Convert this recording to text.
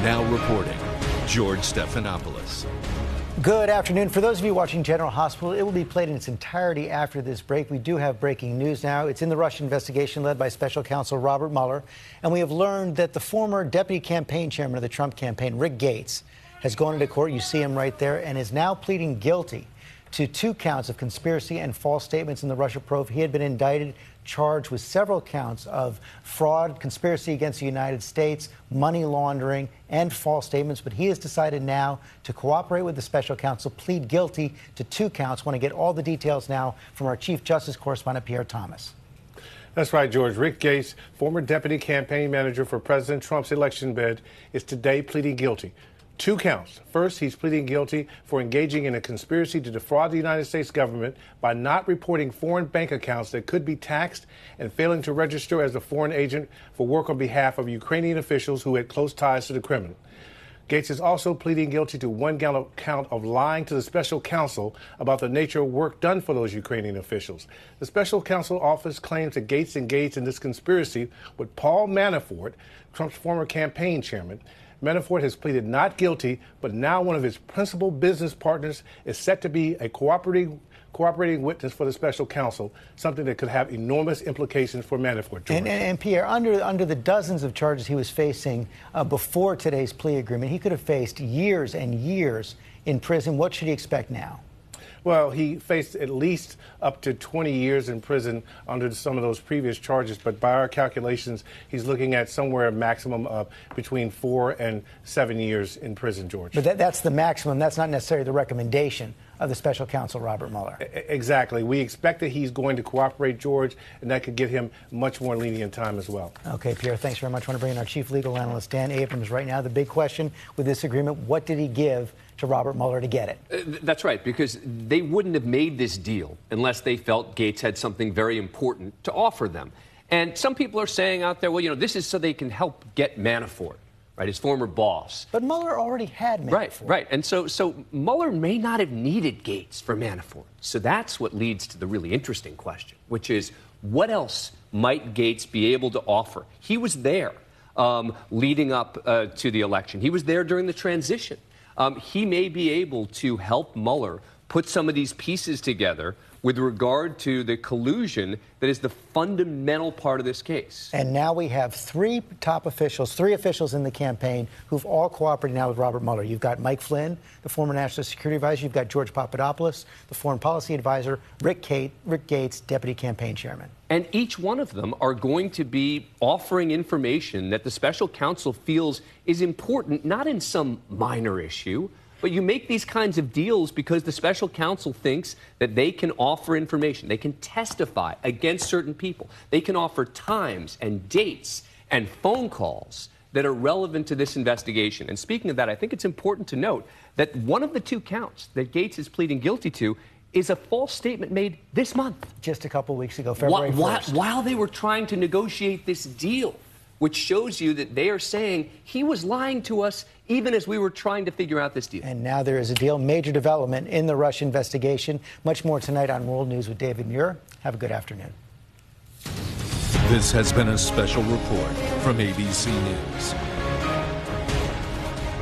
Now reporting, George Stephanopoulos. Good afternoon. For those of you watching General Hospital, it will be played in its entirety after this break. We do have breaking news now. It's in the Russia investigation led by Special Counsel Robert Mueller. And we have learned that the former deputy campaign chairman of the Trump campaign, Rick Gates, has gone into court. You see him right there, and is now pleading guilty to 2 counts of conspiracy and false statements in the Russia probe. He had been indicted, charged with several counts of fraud, conspiracy against the United States, money laundering, and false statements. But he has decided now to cooperate with the special counsel, plead guilty to 2 counts. Want to get all the details now from our Chief Justice correspondent, Pierre Thomas. That's right, George. Rick Gates, former deputy campaign manager for President Trump's election bid, is today pleading guilty. 2 counts. First, he's pleading guilty for engaging in a conspiracy to defraud the United States government by not reporting foreign bank accounts that could be taxed and failing to register as a foreign agent for work on behalf of Ukrainian officials who had close ties to the Kremlin. Gates is also pleading guilty to 1 count of lying to the special counsel about the nature of work done for those Ukrainian officials. The special counsel office claims that Gates engaged in this conspiracy with Paul Manafort, Trump's former campaign chairman. Manafort has pleaded not guilty, but now one of his principal business partners is set to be a cooperating witness for the special counsel, something that could have enormous implications for Manafort. And Pierre, under the dozens of charges he was facing before today's plea agreement, he could have faced years and years in prison. What should he expect now? Well, he faced at least up to 20 years in prison under some of those previous charges. But by our calculations, he's looking at somewhere a maximum of between 4 and 7 years in prison, George. But that's the maximum. That's not necessarily the recommendation of the special counsel, Robert Mueller. Exactly. We expect that he's going to cooperate, George, and that could get him much more lenient time as well. Okay, Pierre, thanks very much. I want to bring in our chief legal analyst, Dan Abrams, right now. The big question with this agreement, what did he give to Robert Mueller to get it? That's right, because they wouldn't have made this deal unless they felt Gates had something very important to offer them. And some people are saying out there, well, you know, this is so they can help get Manafort, right, his former boss. But Mueller already had Manafort. Right. And so Mueller may not have needed Gates for Manafort. So that's what leads to the really interesting question, which is what else might Gates be able to offer? He was there leading up to the election. He was there during the transition. He may be able to help Mueller put some of these pieces together with regard to the collusion that is the fundamental part of this case. And now we have 3 officials in the campaign who've all cooperated now with Robert Mueller. You've got Mike Flynn, the former national security advisor. You've got George Papadopoulos, the foreign policy advisor. Rick Gates, deputy campaign chairman. And each one of them are going to be offering information that the special counsel feels is important, not in some minor issue, but you make these kinds of deals because the special counsel thinks that they can offer information. They can testify against certain people. They can offer times and dates and phone calls that are relevant to this investigation. And speaking of that, I think it's important to note that one of the 2 counts that Gates is pleading guilty to is a false statement made this month. Just a couple weeks ago, February 1st. While they were trying to negotiate this deal, which shows you that they are saying he was lying to us even as we were trying to figure out this deal. And now there is a deal, major development in the Russia investigation. Much more tonight on World News with David Muir. Have a good afternoon. This has been a special report from ABC News.